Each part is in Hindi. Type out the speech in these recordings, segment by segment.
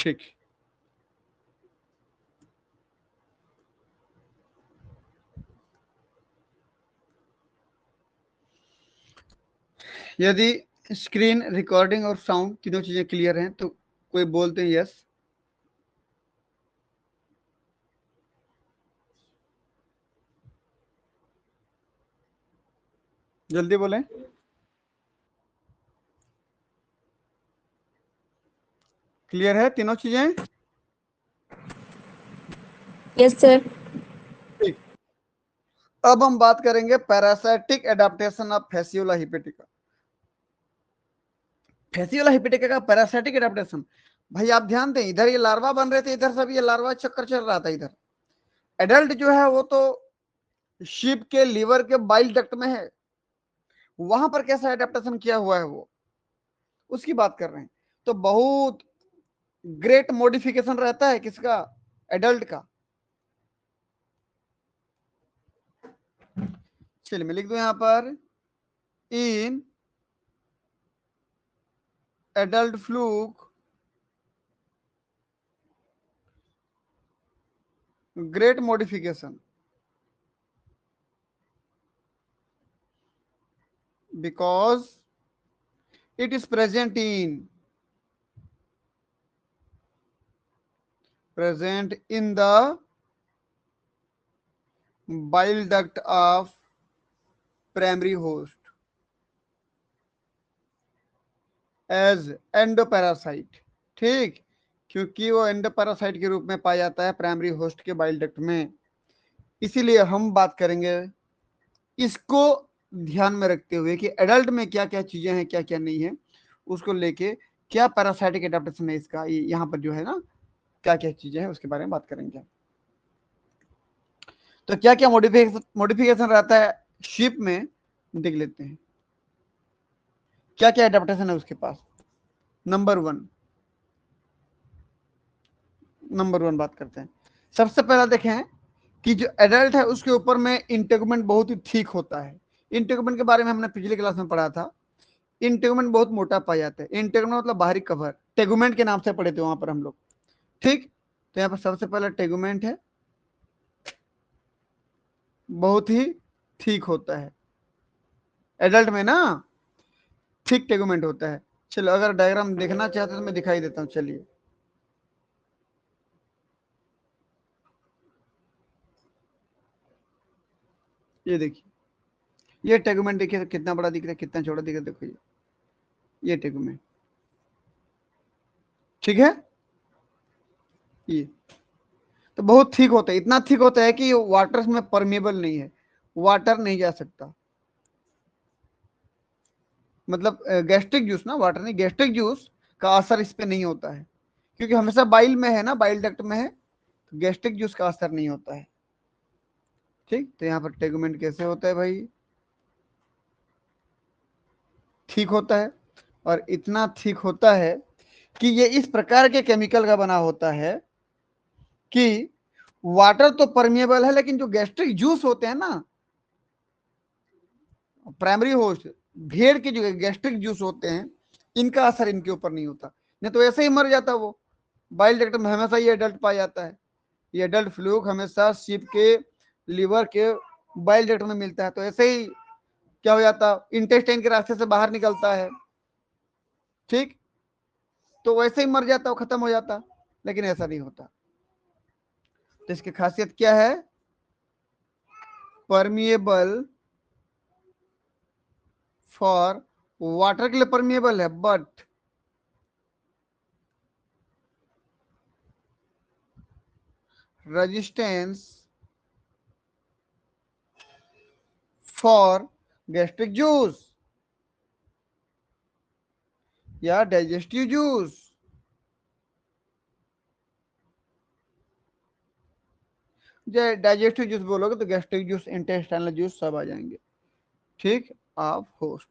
ठीक, यदि स्क्रीन, रिकॉर्डिंग और साउंड तीनों चीजें क्लियर हैं तो कोई बोलते हैं यस। जल्दी बोलें। क्लियर है तीनों चीजें? Yes sir. ठीक, अब हम बात करेंगे parasitic adaptation of Fasciola हिपेटिका। Fasciola हिपेटिका का पैरासाइटिक एडाप्टेशन, भाई आप ध्यान दें, इधर ये लार्वा बन रहे थे, इधर सब ये लार्वा चक्कर चल रहा था। इधर एडल्ट जो है वो तो शीप के लीवर के बाइल डक्ट में है, वहां पर कैसा एडेप्टेशन किया हुआ है वो, उसकी बात कर रहे हैं। तो बहुत ग्रेट मॉडिफिकेशन रहता है किसका, एडल्ट का। चलिए मैं लिख दूं यहां पर, in adult fluke great modification because it is present in the bile duct of primary host as endoparasite. ठीक, क्योंकि वो एंडोपैरासाइट के रूप में पाया जाता है प्राइमरी होस्ट के बाइल डक्ट में, इसीलिए हम बात करेंगे इसको ध्यान में रखते हुए कि एडल्ट में क्या क्या चीजें हैं, क्या क्या नहीं है, उसको लेके क्या पैरासाइटिक एडाप्टेशन है इसका, यहाँ पर जो है ना क्या क्या चीजें हैं उसके बारे में बात करेंगे। तो क्या क्या मॉडिफिकेशन रहता है शीप में, देख लेते हैं क्या क्या एडाप्टेशन है उसके पास। नंबर वन बात करते हैं। सबसे पहला देखें कि जो एडल्ट है उसके ऊपर में इंटेगुमेंट बहुत ही ठीक होता है। इंटेगुमेंट के बारे में हमने पिछले क्लास में पढ़ा था, इंटेगुमेंट बहुत मोटा पाया जाता है। इंटेगुमेंट मतलब बाहरी कवर, टेगुमेंट के नाम से पढ़े थे वहां पर हम लोग। ठीक, तो यहाँ पर सबसे पहला टेगुमेंट है, बहुत ही ठीक होता है एडल्ट में ना, ठीक टेगुमेंट होता है। चलो अगर डायग्राम देखना चाहते तो मैं दिखाई देता हूँ, चलिए। ये देखिए, ये टेगुमेंट देखिए कितना बड़ा दिख रहा है, कितना छोटा दिख रहा है, देखो ये टेगुमेंट, ठीक है। ये तो बहुत ठीक होता है, इतना ठीक होता है कि वाटर में परमेबल नहीं है, वाटर नहीं जा सकता। मतलब गैस्ट्रिक जूस ना, वाटर नहीं, गैस्ट्रिक जूस का असर इस पे नहीं होता है, क्योंकि हमेशा बाइल में है ना, बाइल डक्ट में है, तो गैस्ट्रिक जूस का असर नहीं होता है। ठीक, तो यहाँ पर टेगुमेंट कैसे होता है भाई, ठीक होता है, और इतना ठीक होता है कि ये इस प्रकार के केमिकल का बना होता है कि वाटर तो परमिएबल है, लेकिन जो गैस्ट्रिक जूस होते हैं ना, प्राइमरी होस्ट भेड़ के जो गैस्ट्रिक जूस होते हैं, इनका असर इनके ऊपर नहीं होता, नहीं तो ऐसे ही मर जाता वो। बाइल डक्ट में हमेशा ये एडल्ट पाया जाता है, ये एडल्ट फ्लूक हमेशा शीप के लीवर के बाइल डक्ट में मिलता है, तो ऐसे ही क्या हो जाता, इंटेस्टाइन के रास्ते से बाहर निकलता है। ठीक, तो वैसे ही मर जाता, वो खत्म हो जाता, लेकिन ऐसा नहीं होता। तो इसकी खासियत क्या है, परमिएबल फॉर, वाटर के लिए परमिएबल है, but resistance for gastric juice या डाइजेस्टिव जूस। डाइजेस्टिव जूस बोलोगे तो गैस्ट्रिक जूस, इंटेस्टाइनल जूस सब आ जाएंगे। ठीक, आप होस्ट,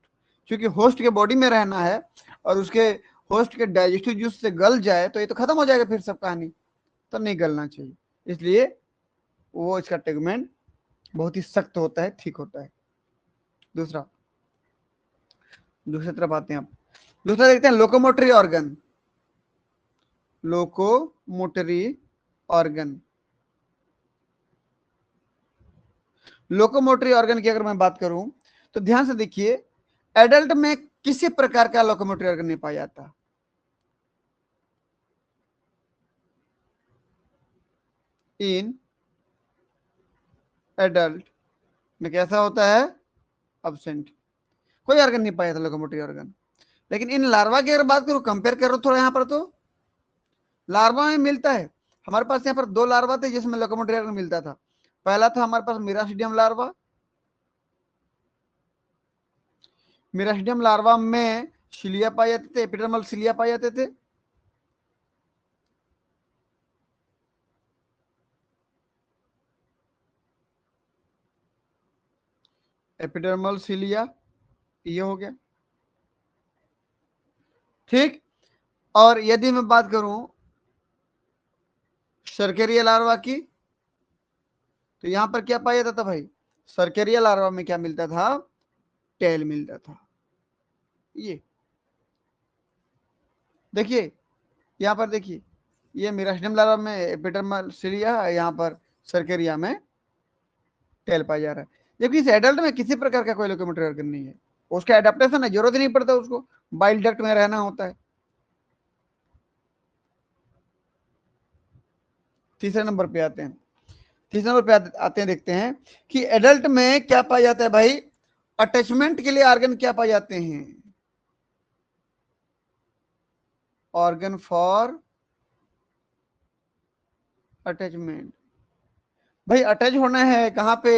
क्योंकि होस्ट के बॉडी में रहना है और उसके होस्ट के डाइजेस्टिव जूस से गल जाए तो ये तो खत्म हो जाएगा फिर सब कहानी, तो नहीं गलना चाहिए, इसलिए वो इसका टेगमेंट बहुत ही सख्त होता है, ठीक होता है। दूसरा, दूसरी तरफ आते हैं आप, दूसरा देखते हैं locomotory organ. Locomotory organ. Locomotory organ की अगर मैं बात करूं तो ध्यान से देखिए, एडल्ट में किसी प्रकार का लोकोमोटरी ऑर्गन नहीं पाया जाता। इन एडल्ट में कैसा होता है, अब्सेंट, कोई ऑर्गन नहीं पाया था लोकोमोटरी ऑर्गन। लेकिन इन लार्वा की अगर बात करूं, कंपेयर करो थोड़ा यहाँ पर, तो लार्वा में मिलता है। हमारे पास यहाँ पर दो लार्वा थे जिसमें लोकोमोटरी ऑर्गन मिलता था। पहला था हमारे पास मिरासिडियम लार्वा। मिरासिडियम लार्वा में सिलिया पाए जाते थे, एपिडर्मल सिलिया पाए जाते थे। एपिडर्मल सिलिया, ये हो गया ठीक। और यदि मैं बात करूं सर्केरिया लार्वा की, तो यहां पर क्या पाया जाता था भाई, सर्केरिया लार्वा में क्या मिलता था, टेल मिलता था। ये देखिए, यहां पर देखिए, ये मिरास्डियम लार्वा में एपिडर्मल सिलिया, यहाँ पर सर्केरिया में टेल पाया जा रहा है। जबकि इस एडल्ट में किसी प्रकार का कोई लोकोमोटरी ऑर्गन नहीं है। उसका एडेप्टेशन है, जरूरत ही नहीं पड़ता उसको, बाइल डक्ट में रहना होता है। तीसरे नंबर पे आते हैं। तीसरे नंबर पे आते हैं, देखते हैं कि एडल्ट में क्या पाया जाता है भाई, अटैचमेंट के लिए ऑर्गन क्या पाए जाते हैं, ऑर्गन फॉर अटैचमेंट। भाई अटैच होना है कहां पे,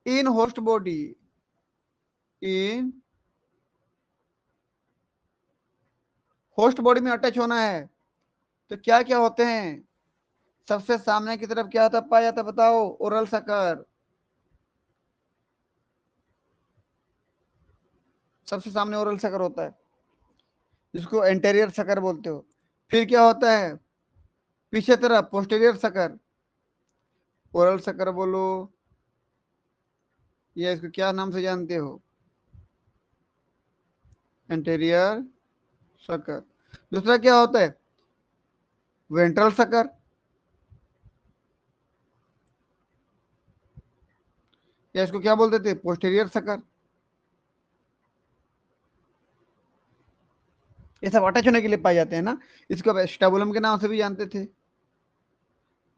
इन होस्ट बॉडी, इन होस्ट बॉडी में अटैच होना है। तो क्या क्या होते हैं, सबसे सामने की तरफ क्या होता पाया जाता, बताओ, ओरल सकर। सबसे सामने ओरल सकर होता है, जिसको एंटेरियर सकर बोलते हो। फिर क्या होता है, पीछे तरफ पोस्टेरियर सकर, ओरल सकर बोलो, या इसको क्या नाम से जानते हो, एंटेरियर सकर। दूसरा क्या होता है, वेंट्रल सकर, या इसको क्या बोलते थे, पोस्टेरियर सकर। ये सब अटैच होने के लिए पाए जाते हैं ना। इसको अब एस्टाबुलम के नाम से भी जानते थे,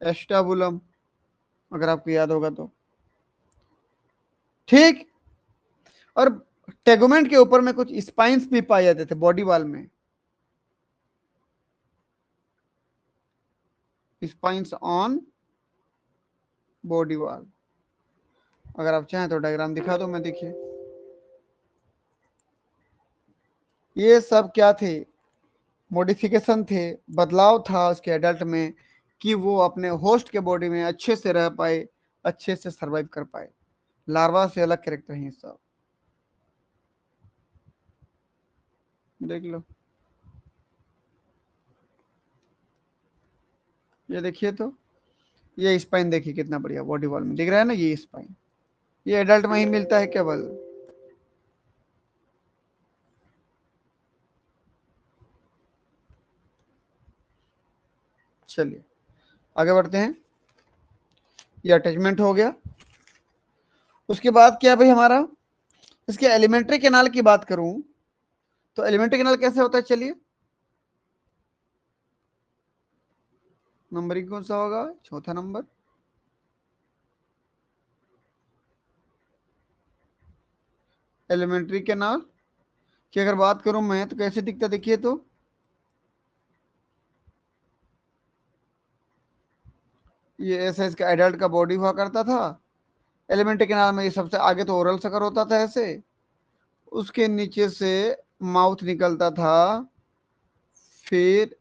एस्टाबुलम, अगर आपको याद होगा तो, ठीक। और टेगुमेंट के ऊपर में कुछ स्पाइंस भी पाए जाते थे बॉडी वाल में, स्पाइंस ऑन बॉडी वाल। अगर आप चाहें तो डायग्राम दिखा दो मैं, देखिए ये सब क्या थे, मॉडिफिकेशन थे, बदलाव था उसके एडल्ट में, कि वो अपने होस्ट के बॉडी में अच्छे से रह पाए, अच्छे से सरवाइव कर पाए। लार्वा से अलग कैरेक्टर है सब, देख लो। ये देखिए तो, ये स्पाइन देखिए कितना बढ़िया बॉडी वॉल में दिख रहा है ना, ये स्पाइन, ये एडल्ट में ही मिलता है केवल। चलिए आगे बढ़ते हैं, ये अटैचमेंट हो गया। उसके बाद क्या भाई हमारा, इसके एलिमेंट्री कैनाल की बात करूं तो एलिमेंट्री कैनाल कैसे होता है, चलिए नंबरिंग कौन सा होगा, चौथा नंबर। एलिमेंट्री कैनाल की अगर बात करूं मैं, तो कैसे दिखता देखिए तो, ये ऐसे इसका एडल्ट का बॉडी हुआ करता था। एलिमेंट्री कैनाल में ये सबसे आगे तो ओरल सकर होता था ऐसे, उसके नीचे से माउथ निकलता था, फिर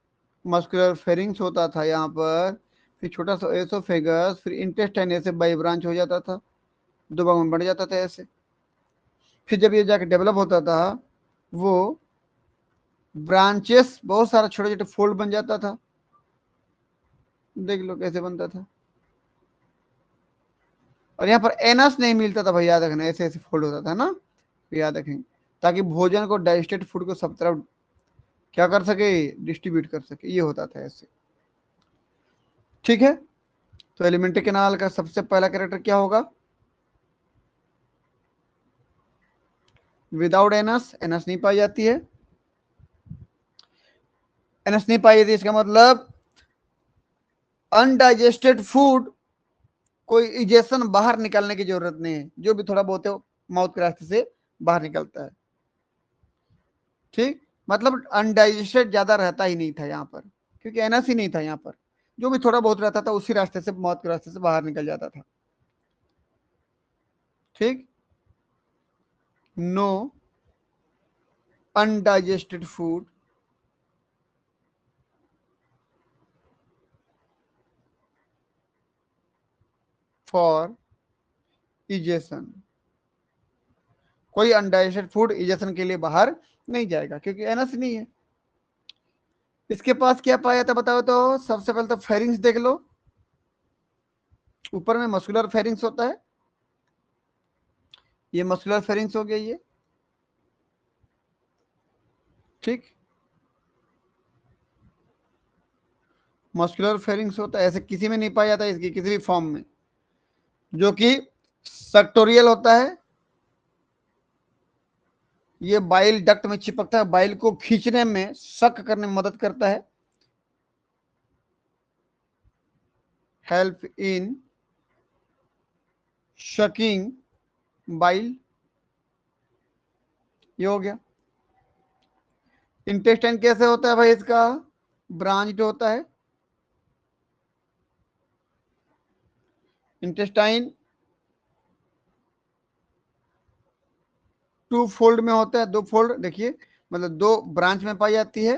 मस्कुलर फेरिंग्स होता था यहाँ पर, फिर छोटा सा एसोफेगस, फिर इंटेस्टाइन ऐसे बाई ब्रांच हो जाता था, दो भाग में बढ़ जाता था ऐसे। फिर जब ये जाके डेवलप होता था, वो ब्रांचेस बहुत सारा छोटे छोटे फोल्ड बन जाता था, देख लो कैसे बनता था। और यहाँ पर एनस नहीं मिलता था भाई, याद रखना, ऐसे ऐसे फोल्ड होता था ना, तो याद रखेंगे, ताकि भोजन को, डाइजेस्टेड फूड को सब तरफ क्या कर सके, डिस्ट्रीब्यूट कर सके, ये होता था ऐसे। ठीक है, तो एलिमेंट्री कैनाल का सबसे पहला कैरेक्टर क्या होगा, विदाउट एनस, एनस नहीं पाई जाती है। एनस नहीं पाई जाती इसका मतलब अनडाइजेस्टेड फूड, कोई इजेशन बाहर निकालने की जरूरत नहीं है, जो भी थोड़ा बहुत है माउथ के रास्ते से बाहर निकलता है। ठीक, मतलब अनडाइजेस्टेड ज्यादा रहता ही नहीं था यहाँ पर, क्योंकि एनस ही नहीं था यहाँ पर, जो भी थोड़ा बहुत रहता था उसी रास्ते से, माउथ के रास्ते से बाहर निकल जाता था। ठीक, no undigested food for egestion, कोई अनडाइजेस्टेड फूड इजेशन के लिए बाहर नहीं जाएगा, क्योंकि एनस नहीं है। इसके पास क्या पाया था बताओ तो, सबसे पहले तो फेरिंग्स देख लो, ऊपर में मस्कुलर फेरिंग्स होता है, ये मस्कुलर फेरिंग्स हो गया ये। ठीक, मस्कुलर फेरिंग्स होता है, ऐसे किसी में नहीं पाया जाता इसकी किसी भी फॉर्म में, जो कि सेक्टोरियल होता है। ये बाइल डक्ट में चिपकता है, बाइल को खींचने में, सक करने में मदद करता है, हेल्प इन शकिंग बाइल, ये हो गया। इंटेस्टाइन कैसे होता है भाई इसका, ब्रांच्ड होता है। इंटेस्टाइन टू फोल्ड में होता है, दो फोल्ड, देखिए मतलब दो ब्रांच में पाई जाती है,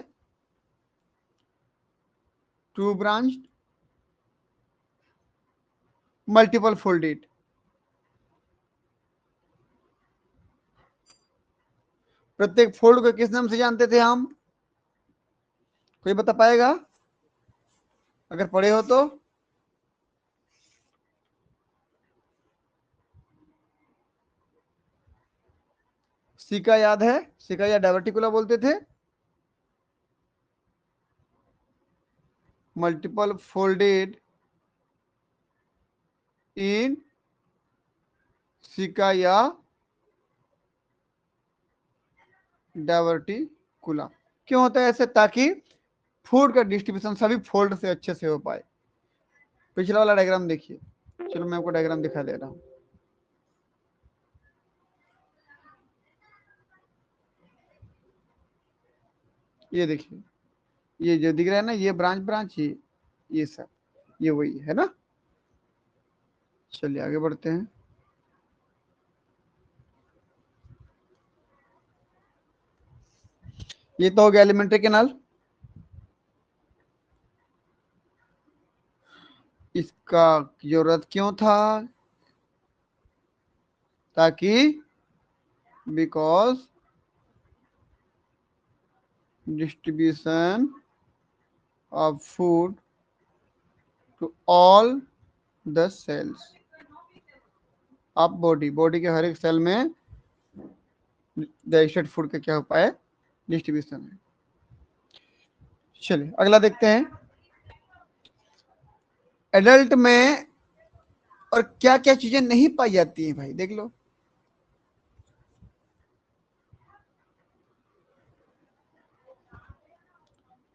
टू ब्रांच, मल्टीपल फोल्डेड। प्रत्येक फोल्ड को किस नाम से जानते थे हम, कोई बता पाएगा अगर पढ़े हो तो? सिका याद है, सिका या डायवर्टिकुला बोलते थे, मल्टीपल फोल्डेड इन सिका या डायवर्टिकुला। क्यों होता है ऐसे, ताकि फूड का डिस्ट्रीब्यूशन सभी फोल्ड से अच्छे से हो पाए। पिछला वाला डायग्राम देखिए, चलो मैं आपको डायग्राम दिखा दे रहा हूं। ये देखिए, ये जो दिख रहा है ना, ये ब्रांच ब्रांच, ये सब, ये वही है ना। चलिए आगे बढ़ते हैं। ये तो हो गया एलिमेंट्री कैनाल। इसका जरूरत क्यों था, ताकि because distribution of food to all the cells of body, body के हर एक सेल में डाइजेस्टेड फूड का क्या हो पाए, डिस्ट्रीब्यूशन है। चलिए अगला देखते हैं, एडल्ट में और क्या क्या चीजें नहीं पाई जाती हैं भाई, देख लो।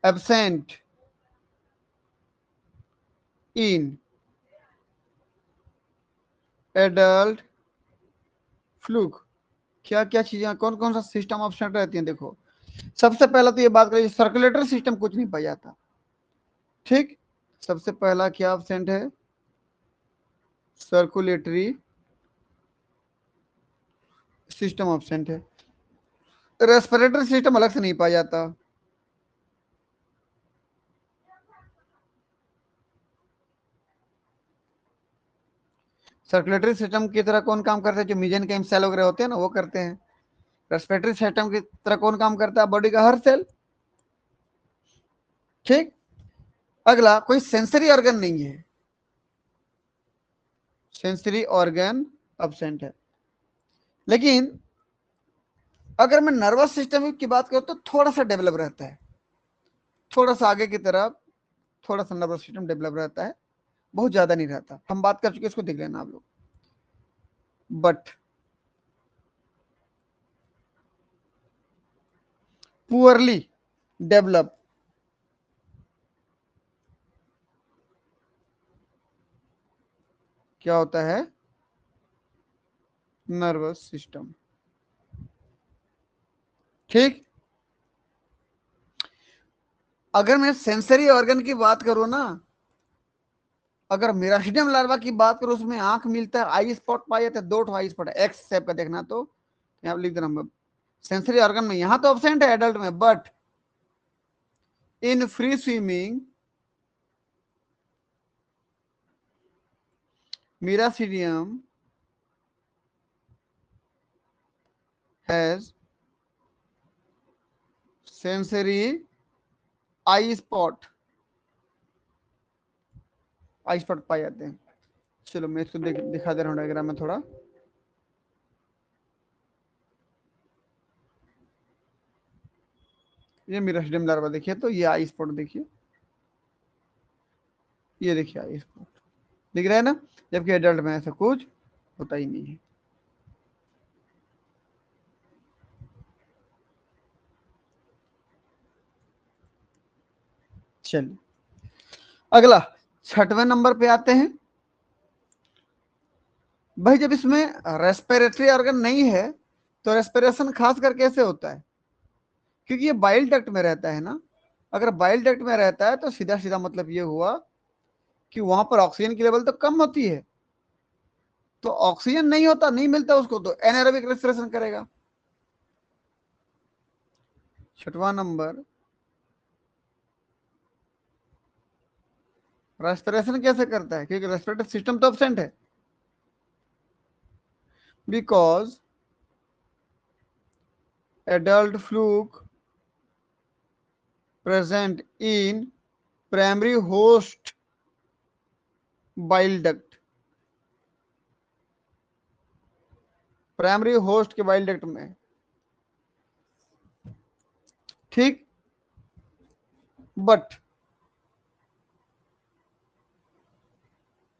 एब्सेंट इन एडल्ट फ्लूक, क्या क्या चीजें, कौन कौन सा सिस्टम ऑब्सेंट रहती हैं, देखो। सबसे पहला तो ये बात करें, सर्कुलेटरी सिस्टम कुछ नहीं पाया जाता। ठीक, सबसे पहला क्या ऑब्सेंट है, सर्कुलेटरी सिस्टम ऑब्सेंट है। रेस्पिरेटरी सिस्टम अलग से नहीं पाया जाता। सर्कुलेटरी सिस्टम की तरह कौन काम करते हैं, जो मीजेनकाइम सेल वगैरह होते हैं ना, वो करते हैं। रेस्पिरेटरी सिस्टम की तरह कौन काम करता है, बॉडी का हर सेल। ठीक, अगला कोई सेंसरी ऑर्गन नहीं है, सेंसरी ऑर्गन एब्सेंट है। लेकिन अगर मैं नर्वस सिस्टम की बात करूं तो थोड़ा सा डेवलप रहता है। थोड़ा सा आगे की तरफ थोड़ा सा नर्वस सिस्टम डेवलप रहता है, बहुत ज्यादा नहीं रहता। हम बात कर चुके, इसको देख लेना आप लोग। बट पुअरली डेवलप क्या होता है? Nervous system. ठीक, अगर मैं सेंसरी ऑर्गन की बात करूं ना, अगर मिरास्टिडियम लार्वा की बात करूं, उसमें आंख मिलता है, आई स्पॉट पाए जाते हैं, 2 आई स्पॉट है, एक्स शेप का देखना, तो यहाँ लिख देना सेंसरी ऑर्गन में, यहां तो ऑब्सेंट है एडल्ट में, but in free swimming miracidium has sensory eye spot पाए जाते हैं। चलो मैं इसको दिखा दे रहा हूँ डायग्राम में थोड़ा। ये मिरास्टिडियम लार्वा देखिए, तो ये आई स्पॉट देखिए, ये देखिए आई स्पॉट दिख रहा है ना, जबकि एडल्ट में ऐसा कुछ होता ही नहीं है। चलिए अगला 6वें नंबर पे आते हैं। भाई जब इसमें रेस्पिरेटरी ऑर्गन नहीं है तो रेस्पिरेशन खास कर कैसे होता है? क्योंकि ये बाइल डक्ट में रहता है ना। अगर बाइल डक्ट में रहता है तो सीधा सीधा मतलब ये हुआ कि वहां पर ऑक्सीजन की लेवल तो कम होती है, तो ऑक्सीजन नहीं होता, नहीं मिलता उसको, तो एनारोबिक रेस्पिरेशन करेगा। 6वां नंबर, रेस्पिरेशन कैसे करता है? क्योंकि रेस्पिरेटरी सिस्टम तो एब्सेंट है, because adult fluke present in primary host bile duct, primary host के बाइल डक्ट में। ठीक, बट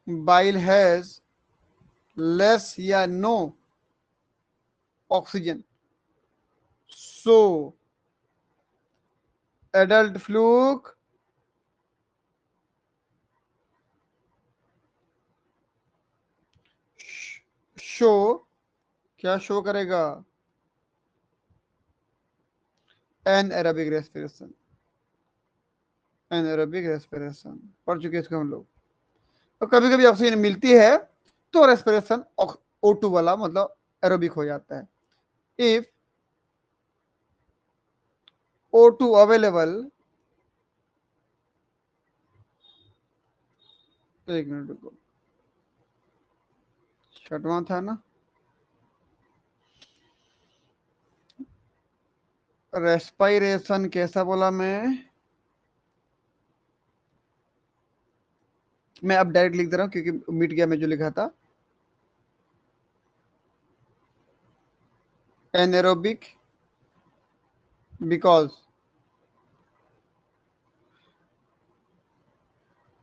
bile has less या no oxygen, so adult fluke show, क्या शो करेगा? Anaerobic respiration. एनएरोबिक रेस्पिरेशन पढ़ चुके इसको हम लोग। तो कभी कभी ऑक्सीजन मिलती है तो रेस्पिरेशन O2 वाला मतलब एरोबिक हो जाता है। इफ O2 अवेलेबल, एक मिनट रुको, 6वां था ना, रेस्पिरेशन कैसा बोला मैं अब डायरेक्ट लिख दे रहा हूं क्योंकि मिट गया मैं जो लिखा था। Anaerobic because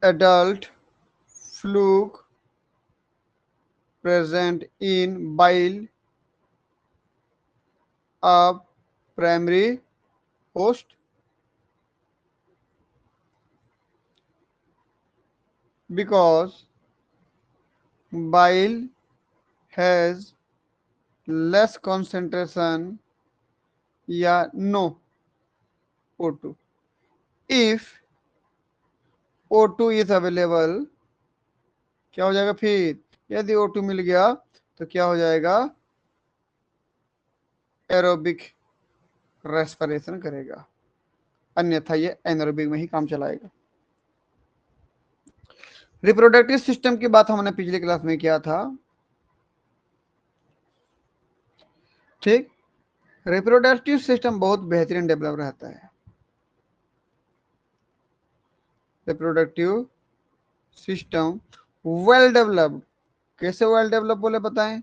adult fluke present in bile of primary host, because bile has less concentration या no O2। if O2 is available, क्या हो जाएगा फिर? यदि O2 मिल गया तो क्या हो जाएगा? एरोबिक रेस्पिरेशन करेगा, अन्यथा ये एनारोबिक में ही काम चलाएगा। रिप्रोडक्टिव सिस्टम की बात हमने पिछली क्लास में किया था। ठीक, रिप्रोडक्टिव सिस्टम बहुत बेहतरीन डेवलप रहता है। रिप्रोडक्टिव सिस्टम वेल डेवलप्ड, कैसे वेल डेवलप बोले बताएं?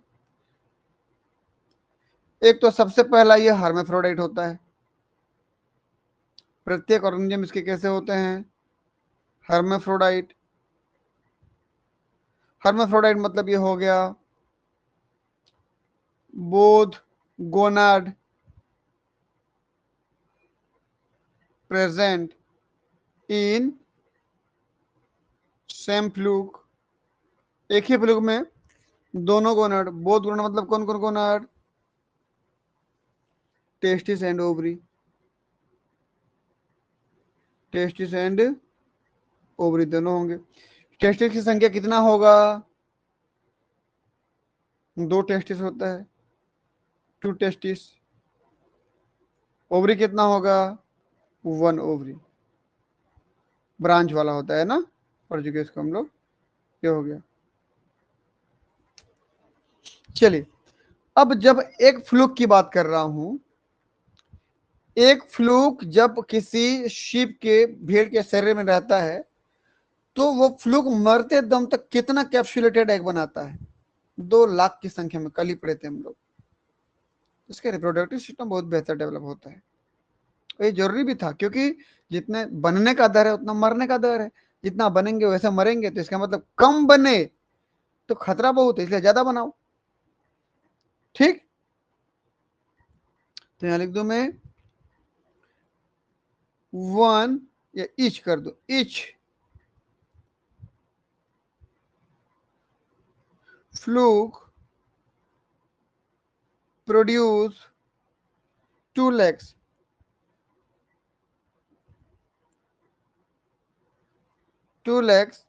एक तो सबसे पहला ये हर्मेफ्रोडाइट होता है, प्रत्येक ऑर्गेनिज्म इसके कैसे होते हैं? हर्मेफ्रोडाइट। हर्मेफ्रोडाइट मतलब ये हो गया both gonad present in same fluke, एक ही फ्लूक में दोनों गोनाड। बोथ गोनाड मतलब कौन कौन gonad? Testis and ovary. Testis and ovary दोनों होंगे। टेस्टिस की संख्या कितना होगा? 2 टेस्टिस होता है, 2 टेस्टिस। ओवरी कितना होगा? 1 ओवरी। ब्रांच वाला होता है ना, पढ़ चुके इसको हम लोग। ये हो गया। चलिए, अब जब एक फ्लूक की बात कर रहा हूं, एक फ्लूक जब किसी शीप के, भेड़ के शरीर में रहता है, तो वो फ्लूक मरते दम तक कितना कैप्सुलेटेड एग बनाता है? 2 लाख की संख्या में। कल ही पढ़े थे हम लोग। इसके रिप्रोडक्टिव सिस्टम बहुत बेहतर डेवलप होता है। ये जरूरी भी था, क्योंकि जितने बनने का दर है उतना मरने का दर है। जितना बनेंगे वैसे मरेंगे, तो इसका मतलब कम बने तो खतरा बहुत है, इसलिए ज्यादा बनाओ। ठीक, तो यहां लिख दू मैं 1, या ईच कर दो, each fluke produce 2 lakhs 2 lakhs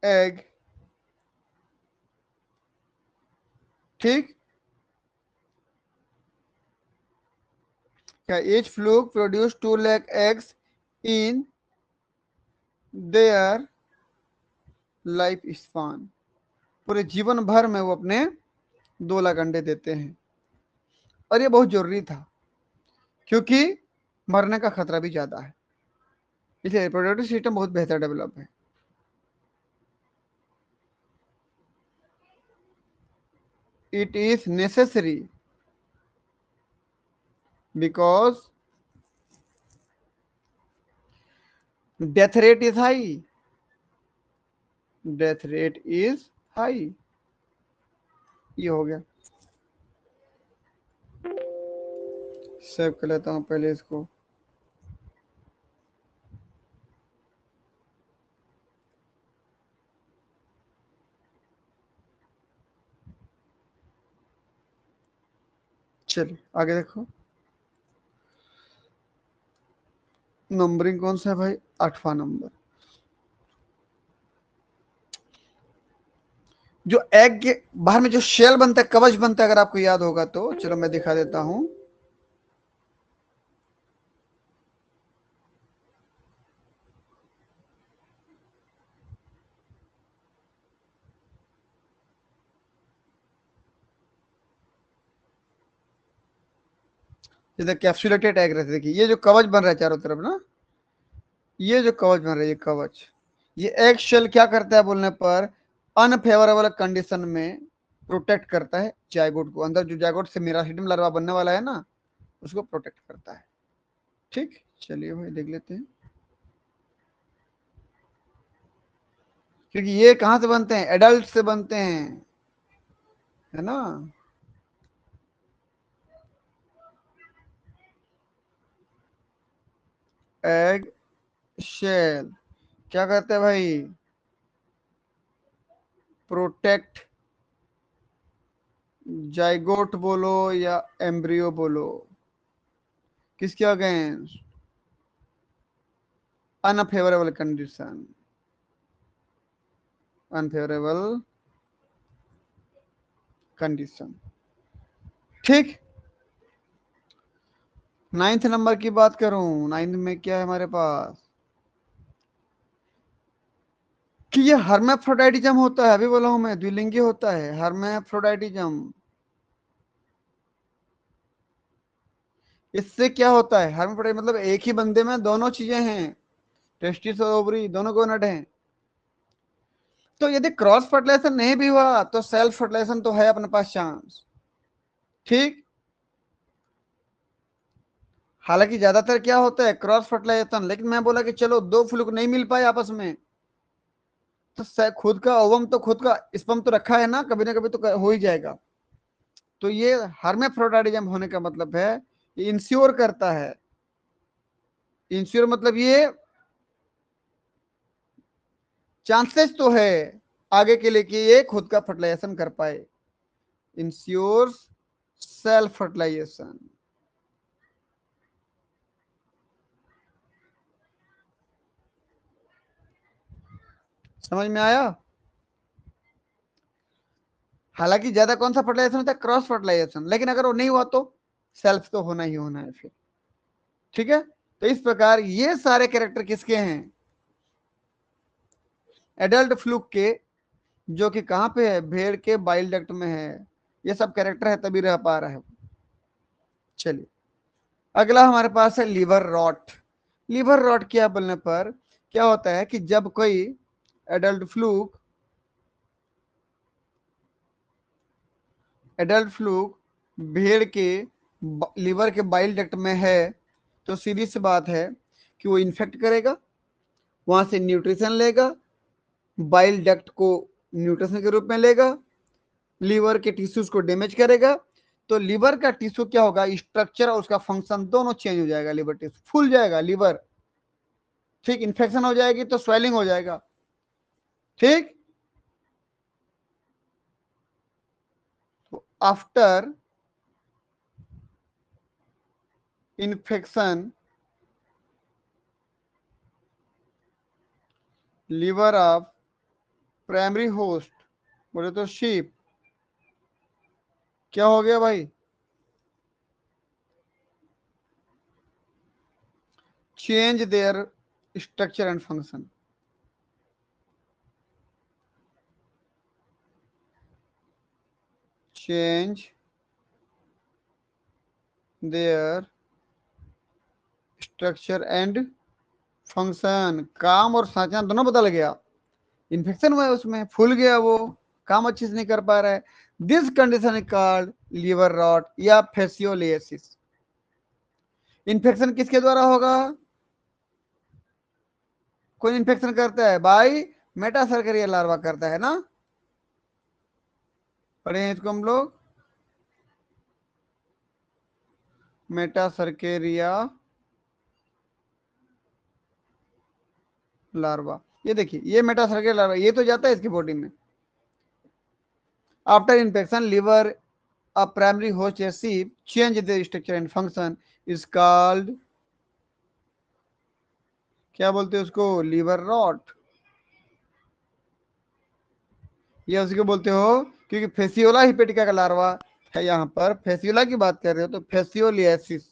egg। ठीक, क्या each fluke produce 2 lakh eggs in their life span? पूरे जीवन भर में वो अपने 2 लाख अंडे देते हैं। और ये बहुत जरूरी था, क्योंकि मरने का खतरा भी ज्यादा है, इसलिए रिप्रोडक्टिव सिस्टम बहुत बेहतर डेवलप है। It is necessary because death rate is high. Death rate is high. ये हो गया। सेव कर लेता हूं पहले इसको। चलिए आगे देखो। नंबरिंग कौन सा है भाई? 8वां नंबर। जो एग के बाहर में जो शेल बनता है, कवच बनता है, अगर आपको याद होगा तो चलो मैं दिखा देता हूं। जैसे कैप्सुलेटेड एग रहते, देखिए ये जो कवच बन रहा है चारों तरफ ना, ये जो कवच बन रहा है, ये कवच, ये एग शेल क्या करता है बोलने पर? अनफेवरेबल कंडीशन में प्रोटेक्ट करता है जायगोट को। अंदर जो जायगोट से मेरास्टिडियम लार्वा बनने वाला है ना, उसको प्रोटेक्ट करता है। ठीक, चलिए भाई देख लेते हैं। क्योंकि ये कहां से बनते हैं? एडल्ट से बनते हैं, है ना। एग शेल क्या करते हैं भाई? प्रोटेक्ट जाइगोट बोलो या एम्ब्रियो बोलो, किसके against? Unfavourable condition. Unfavourable condition. ठीक, 9th नंबर की बात करूं, 9th में क्या है हमारे पास? कि ये हर्मेफ्रोडाइटिज्म होता है। अभी बोला हूं मैं, द्विलिंगी होता है हर्मेफ्रोडाइटिज्म। इससे क्या होता है? हर्मेफ्रोडाइट मतलब एक ही बंदे में दोनों चीजें हैं, टेस्टिस और ओवरी दोनों गोनाड हैं। तो यदि क्रॉस फर्टिलाइजेशन नहीं भी हुआ तो सेल्फ फर्टिलाइजेशन तो है अपने पास चांस। ठीक, हालांकि ज्यादातर क्या होता है क्रॉस फर्टिलाइजेशन, लेकिन मैं बोला कि चलो दो फ्लूक नहीं मिल पाए आपस में, तो खुद का ओवम तो खुद का स्पर्म तो रखा है ना, कभी ना कभी तो हो ही जाएगा। तो ये हर्मेफ्रोडाइटिज्म होने का मतलब है ये इंश्योर करता है, इंश्योर मतलब ये चांसेस तो है आगे के लिए कि ये खुद का फर्टिलाइजेशन कर पाए, इंश्योर्स सेल्फ फर्टिलाइजेशन। समझ में आया? हालांकि ज्यादा कौन सा फर्टिलाइजेशन होता है क्रॉस फर्टिलाइजेशन, लेकिन अगर वो नहीं हुआ तो सेल्फ तो होना ही होना है फिर। ठीक है, तो इस प्रकार ये सारे कैरेक्टर किसके हैं, एडल्ट फ्लूक के, जो कि कहां पे है भेड़ के बाइल डक्ट में है, ये सब कैरेक्टर है तभी रह पा रहा है। चलिए अगला हमारे पास है लीवर रॉट। लीवर रॉट क्या बोलने पर क्या होता है कि जब कोई एडल्ट फ्लूक भेड़ के लीवर के बाइल डक्ट में है, तो सीधी सी बात है कि वो इन्फेक्ट करेगा, वहां से न्यूट्रिशन लेगा, बाइल डक्ट को न्यूट्रिशन के रूप में लेगा, लीवर के टिश्यूज को डैमेज करेगा। तो लीवर का टिश्यू क्या होगा, स्ट्रक्चर और उसका फंक्शन दोनों चेंज हो जाएगा, लीवर टिश्यू फूल जाएगा लीवर, ठीक, इन्फेक्शन हो जाएगी तो स्वेलिंग हो जाएगा, ठीक। तो after infection liver of primary host, बोले तो शीप, क्या हो गया भाई, change their structure and function, change their structure and function, काम और संरचना दोनों बदल गया, इन्फेक्शन हुआ है उसमें, फूल गया वो, काम अच्छे से नहीं कर पा रहा है। This condition is called liver rot या फेसियोलियसिस। इन्फेक्शन किसके द्वारा होगा, कोई इन्फेक्शन करता है भाई, मेटासर्करिया लार्वा करता है ना, पढ़े हैं इसको हम लोग, मेटासर्केरिया लार्वा। ये देखिए ये मेटासर्करिया लार्वा, ये तो जाता है इसकी बॉडी में। After infection liver a primary host या sheep change the structure and function is called, क्या बोलते हैं उसको, लीवर रॉट, ये उसको बोलते हो, क्योंकि फेसियोला हिपेटिका का लार्वा है, यहाँ पर फेसियोला की बात कर रहे हो तो फेसियोलियासिस,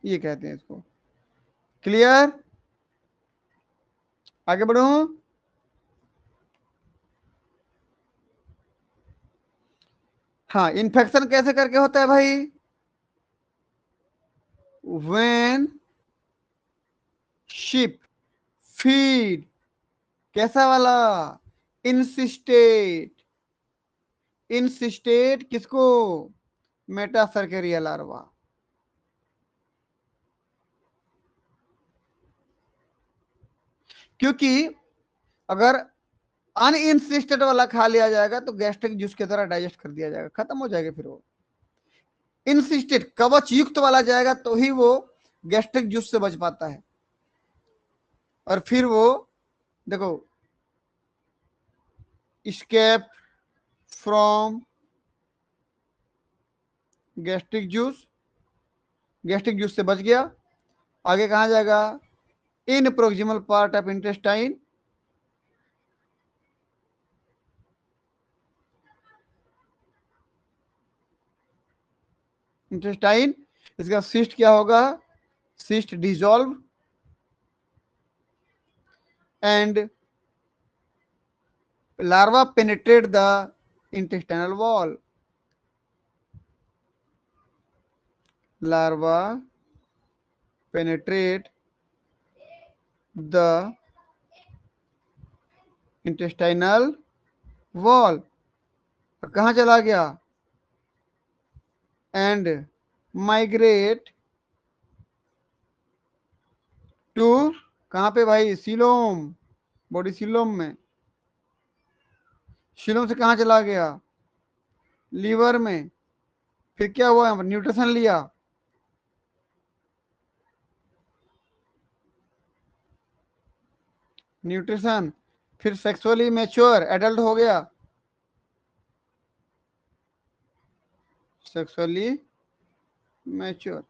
ये कहते हैं इसको। क्लियर, आगे बढ़ू। हाँ, इन्फेक्शन कैसे करके होता है भाई, व्हेन शिप फीड, कैसा वाला, इंसिस्टेट, इंसिस्टेट किसको, मेटासर्केरिया लार्वा। क्योंकि अगर अनइंसिस्टेड वाला खा लिया जाएगा तो गैस्ट्रिक जूस के द्वारा डाइजेस्ट कर दिया जाएगा, खत्म हो जाएगा फिर वो। इंसिस्टेड कवच युक्त वाला जाएगा तो ही वो गैस्ट्रिक जूस से बच पाता है, और फिर वो देखो escape from gastric juice, gastric juice से बच गया, आगे कहां जाएगा, in proximal part of intestine, intestine, इसका सिस्ट क्या होगा, cyst dissolve and larva penetrate the intestinal wall, larva penetrate the intestinal wall, कहां चला गया, एंड माइग्रेट टू, कहाँ पे भाई, सीलोम, बॉडी सीलोम में, सीलोम से कहाँ चला गया, लीवर में, फिर क्या हुआ, न्यूट्रिशन लिया, न्यूट्रिशन, फिर सेक्सुअली मैच्योर एडल्ट हो गया, सेक्सुअली मैच्योर,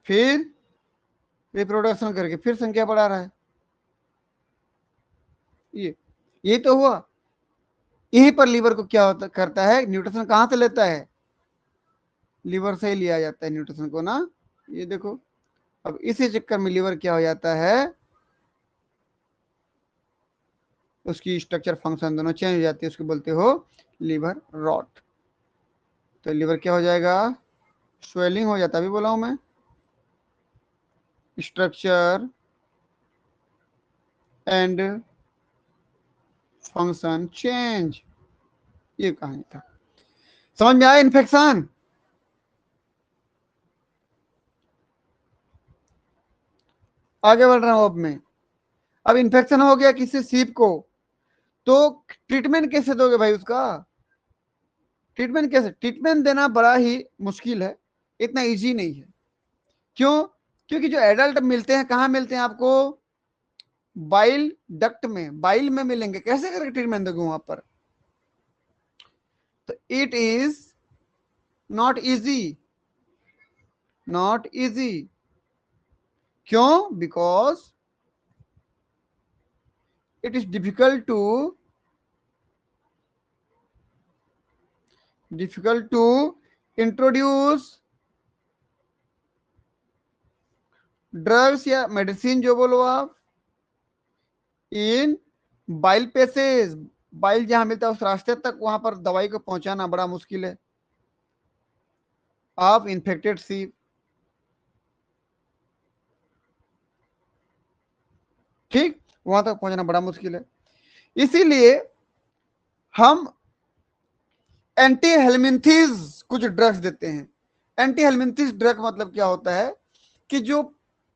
फिर रिप्रोडक्शन करके फिर संख्या बढ़ा रहा है। ये तो हुआ। यहीं पर लीवर को क्या होता करता है, न्यूट्रिशन कहाँ से लेता है, लीवर से ही लिया जाता है न्यूट्रिशन को ना। ये देखो, अब इसी चक्कर में लीवर क्या हो जाता है, उसकी स्ट्रक्चर फंक्शन दोनों चेंज हो जाती है, उसको बोलते हो लीवर रॉट। तो लीवर क्या हो जाएगा, स्वेलिंग हो जाता है, अभी बोला हूं मैं, स्ट्रक्चर एंड फंक्शन चेंज, ये कहानी था। समझ में आया इन्फेक्शन। आगे बढ़ रहा हूं अब मैं। अब इन्फेक्शन हो गया किसी सीप को, तो ट्रीटमेंट कैसे दोगे भाई उसका, ट्रीटमेंट कैसे, ट्रीटमेंट देना बड़ा ही मुश्किल है, इतना इजी नहीं है। क्यों, क्योंकि जो एडल्ट मिलते हैं कहाँ मिलते हैं आपको, बाइल डक्ट में, बाइल में मिलेंगे, कैसे करके ट्रीटमेंट दोगे वहां पर, तो it is not easy, not easy. क्यों, because it is difficult to introduce drugs या मेडिसिन जो बोलो आप, इन बाइल पेसेज, बाइल जहां मिलता है उस रास्ते तक वहां पर दवाई को पहुंचाना बड़ा मुश्किल है, ऑफ इन्फेक्टेड सीप। ठीक, वहां तक पहुंचना बड़ा मुश्किल है, इसीलिए हम एंटी हेलमिंथीज कुछ ड्रग्स देते हैं। एंटी हेलमिंथीज ड्रग मतलब क्या होता है कि जो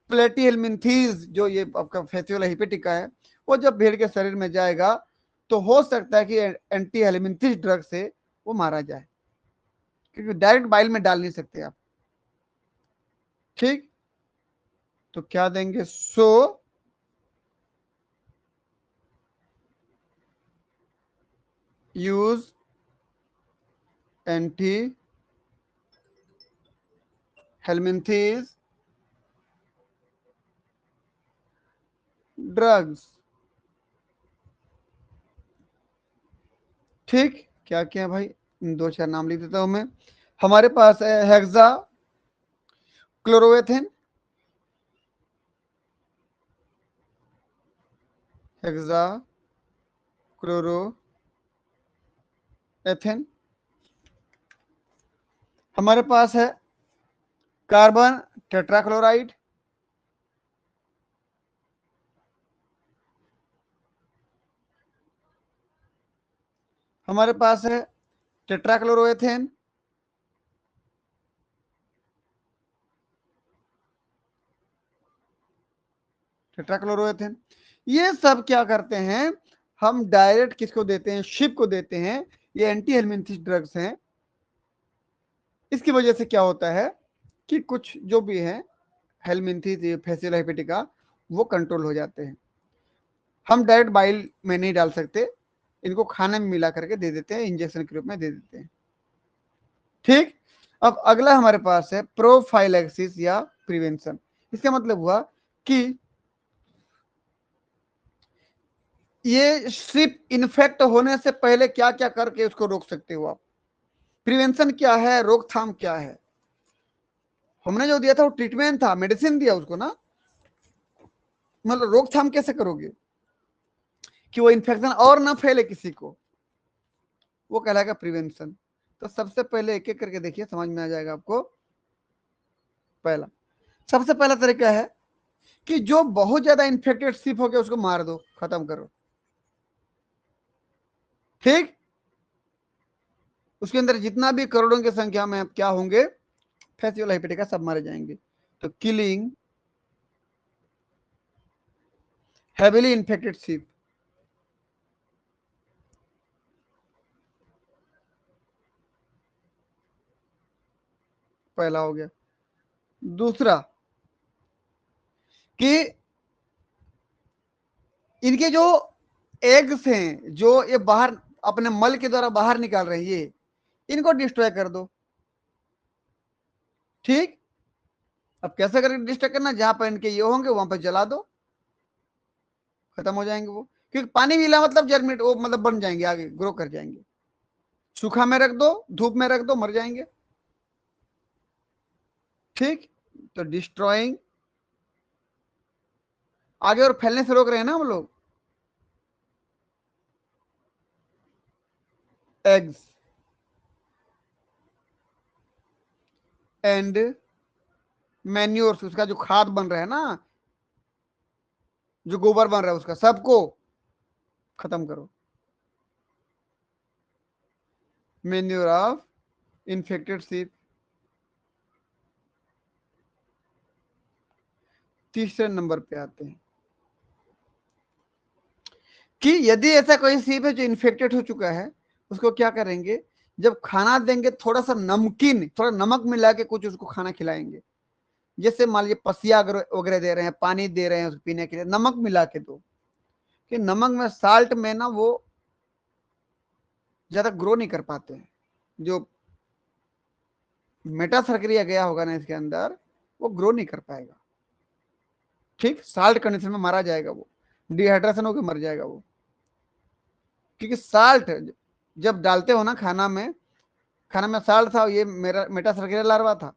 प्लेटी हेलमिंथीज, जो ये आपका फेसियोला हिपेटिका है, वो जब भेड़ के शरीर में जाएगा तो हो सकता है कि एंटी हेलमिंथीज ड्रग से वो मारा जाए, क्योंकि डायरेक्ट बाइल में डाल नहीं सकते आप। ठीक, तो क्या देंगे, यूज एंटी हेलमिंथीज ड्रग्स। ठीक, क्या क्या है भाई, दो चार नाम लिख देता हूं मैं। हमारे पास है हेक्सा क्लोरोएथेन, हेक्सा क्लोरोएथेन। हमारे पास है कार्बन टेट्राक्लोराइड, हमारे पास है टेट्राक्लोरोएथेन, टेट्राक्लोरोएथेन। ये सब क्या करते हैं, हम डायरेक्ट किसको देते हैं, शिप को देते हैं। ये एंटी हेलमिंथिक ड्रग्स हैं। इसकी वजह से क्या होता है कि कुछ जो भी है हेलमिंथिस फेसियल हेपेटिका वो कंट्रोल हो जाते हैं। हम डायरेक्ट बाइल में नहीं डाल सकते, इनको खाने में मिला करके दे देते हैं, इंजेक्शन के रूप में दे देते हैं। ठीक, अब अगला हमारे पास है प्रोफाइलैक्सिस या प्रिवेंशन। इसका मतलब हुआ कि ये सिर्फ इन्फेक्ट होने से पहले क्या क्या करके उसको रोक सकते हो आप। प्रिवेंशन क्या है, रोकथाम क्या है। हमने जो दिया था वो ट्रीटमेंट था, मेडिसिन दिया उसको ना, मतलब रोकथाम कैसे करोगे कि वो इन्फेक्शन और ना फैले किसी को, वो कहलाएगा प्रिवेंशन। तो सबसे पहले एक एक करके देखिए, समझ में आ जाएगा आपको। पहला, सबसे पहला तरीका है कि जो बहुत ज्यादा इन्फेक्टेड सिप हो गया उसको मार दो, खत्म करो। ठीक, उसके अंदर जितना भी करोड़ों की संख्या में क्या होंगे, फेसियोला हिपेटिका, सब मारे जाएंगे। तो किलिंग हेविली इन्फेक्टेड शीप, पहला हो गया। दूसरा कि इनके जो एग्स हैं, जो ये बाहर अपने मल के द्वारा बाहर निकाल रहे हैं, ये इनको डिस्ट्रॉय कर दो। ठीक, अब कैसे करके डिस्ट्रॉय करना, जहां पर इनके ये होंगे वहां पर जला दो, खत्म हो जाएंगे वो। क्योंकि पानी मिला मतलब जर्मिनेट, वो मतलब बन जाएंगे, आगे ग्रो कर जाएंगे। सूखा में रख दो, धूप में रख दो, मर जाएंगे। ठीक, तो डिस्ट्रॉइंग, आगे और फैलने से रोक रहे हैं ना हम लोग। एग्स एंड मैन्योर्स, उसका जो खाद बन रहा है ना, जो गोबर बन रहा है उसका, सबको खत्म करो। मैन्योर ऑफ इन्फेक्टेड सीप। तीसरे नंबर पे आते हैं कि यदि ऐसा कोई सीप है जो इन्फेक्टेड हो चुका है, उसको क्या करेंगे, जब खाना देंगे थोड़ा सा नमकीन, थोड़ा नमक मिला के कुछ उसको खाना खिलाएंगे। जैसे मान लीजिए पसिया वगैरह दे रहे हैं, पानी दे रहे हैं उसको पीने के लिए, नमक मिला के दो। कि नमक में, साल्ट में ना वो ज्यादा ग्रो नहीं कर पाते हैं। जो मेटासर्करिया गया होगा ना इसके अंदर, वो ग्रो नहीं कर पाएगा। ठीक, साल्ट कंडीशन में मारा जाएगा वो, डिहाइड्रेशन होकर मर जाएगा वो। क्योंकि साल्ट जब डालते हो ना खाना में, खाना में साल्ट था, ये मेरा मेटासर्करिया लार्वा था,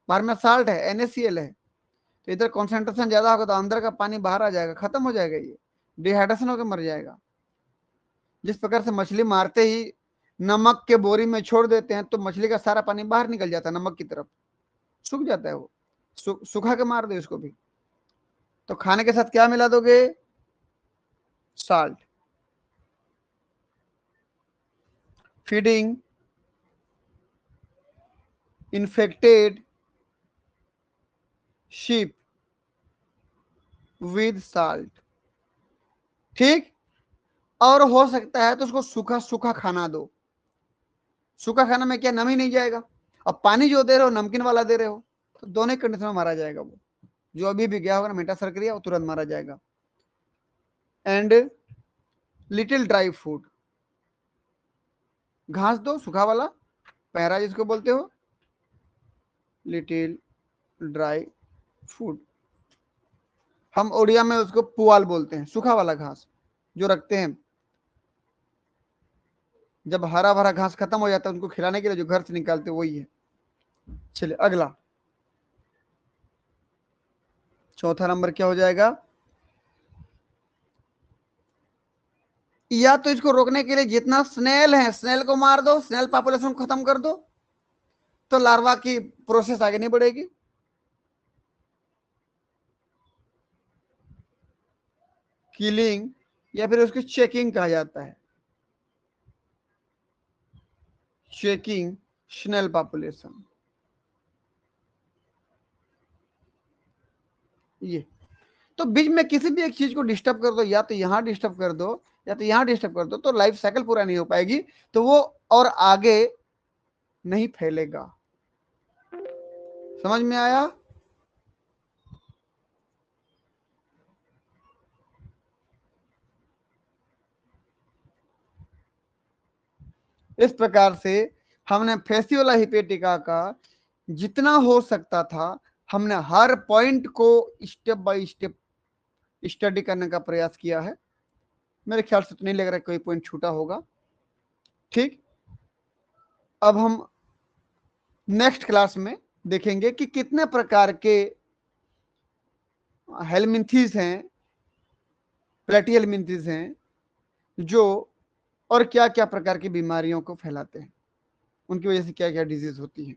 बाहर में साल्ट है, NaCl है। तो इधर कॉन्सेंट्रेशन ज्यादा होगा तो अंदर का पानी बाहर आ जाएगा, खत्म हो जाएगा, ये डिहाइड्रेशन होकर मर जाएगा। जिस प्रकार से मछली मारते ही नमक के बोरी में छोड़ देते हैं तो मछली का सारा पानी बाहर निकल जाता है नमक की तरफ, सूख जाता है वो। सुखा के मार दो इसको भी। तो खाने के साथ क्या मिला दोगे, salt. Feeding infected sheep with salt. ठीक, और हो सकता है तो उसको सूखा सूखा खाना दो। सूखा खाना में क्या, नम ही नहीं जाएगा। अब पानी जो दे रहे हो नमकीन वाला दे रहे हो, तो दोनों कंडीशन में मारा जाएगा वो। जो अभी भी गया होगा ना मेटासर्करिया, वो तुरंत मारा जाएगा। एंड लिटिल ड्राई फूड, घास दो सूखा वाला, पैरा जिसको बोलते हो, लिटिल ड्राई फूड। हम उड़िया में उसको पुआल बोलते हैं, सूखा वाला घास जो रखते हैं। जब हरा भरा घास खत्म हो जाता है उनको खिलाने के लिए जो घर से निकालते हैं, वही है। चलिए अगला, चौथा नंबर क्या हो जाएगा, या तो इसको रोकने के लिए जितना स्नेल है, स्नेल को मार दो, स्नेल पॉपुलेशन को खत्म कर दो, तो लार्वा की प्रोसेस आगे नहीं बढ़ेगी। किलिंग, या फिर उसकी चेकिंग कहा जाता है, चेकिंग स्नेल पॉपुलेशन। ये तो बीच में किसी भी एक चीज को डिस्टर्ब कर दो, या तो यहां डिस्टर्ब कर दो या तो यहां डिस्टर्ब कर दो, तो लाइफ साइकिल पूरा नहीं हो पाएगी, तो वो और आगे नहीं फैलेगा। समझ में आया। इस प्रकार से हमने फेसियोला हिपेटिका का जितना हो सकता था, हमने हर पॉइंट को स्टेप बाय स्टेप स्टडी करने का प्रयास किया है। मेरे ख्याल से तो नहीं लग रहा है कोई पॉइंट छूटा होगा। ठीक, अब हम नेक्स्ट क्लास में देखेंगे कि कितने प्रकार के हेलमिंथीज हैं, प्लेटी हेलमिंथीज हैं, जो और क्या क्या प्रकार की बीमारियों को फैलाते हैं, उनकी वजह से क्या क्या डिजीज होती है,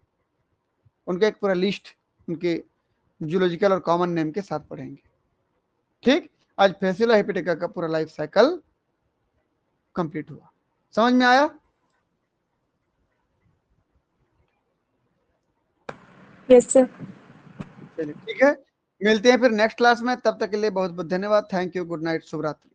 उनका एक पूरा लिस्ट उनके जूलॉजिकल और कॉमन नेम के साथ पढ़ेंगे। ठीक, आज फेसियोला हिपेटिका का पूरा लाइफ साइकिल कंप्लीट हुआ। समझ में आया। Yes sir. चलिए ठीक है, मिलते हैं फिर नेक्स्ट क्लास में, तब तक के लिए बहुत बहुत धन्यवाद। थैंक यू, गुड नाइट, शुभ रात्रि।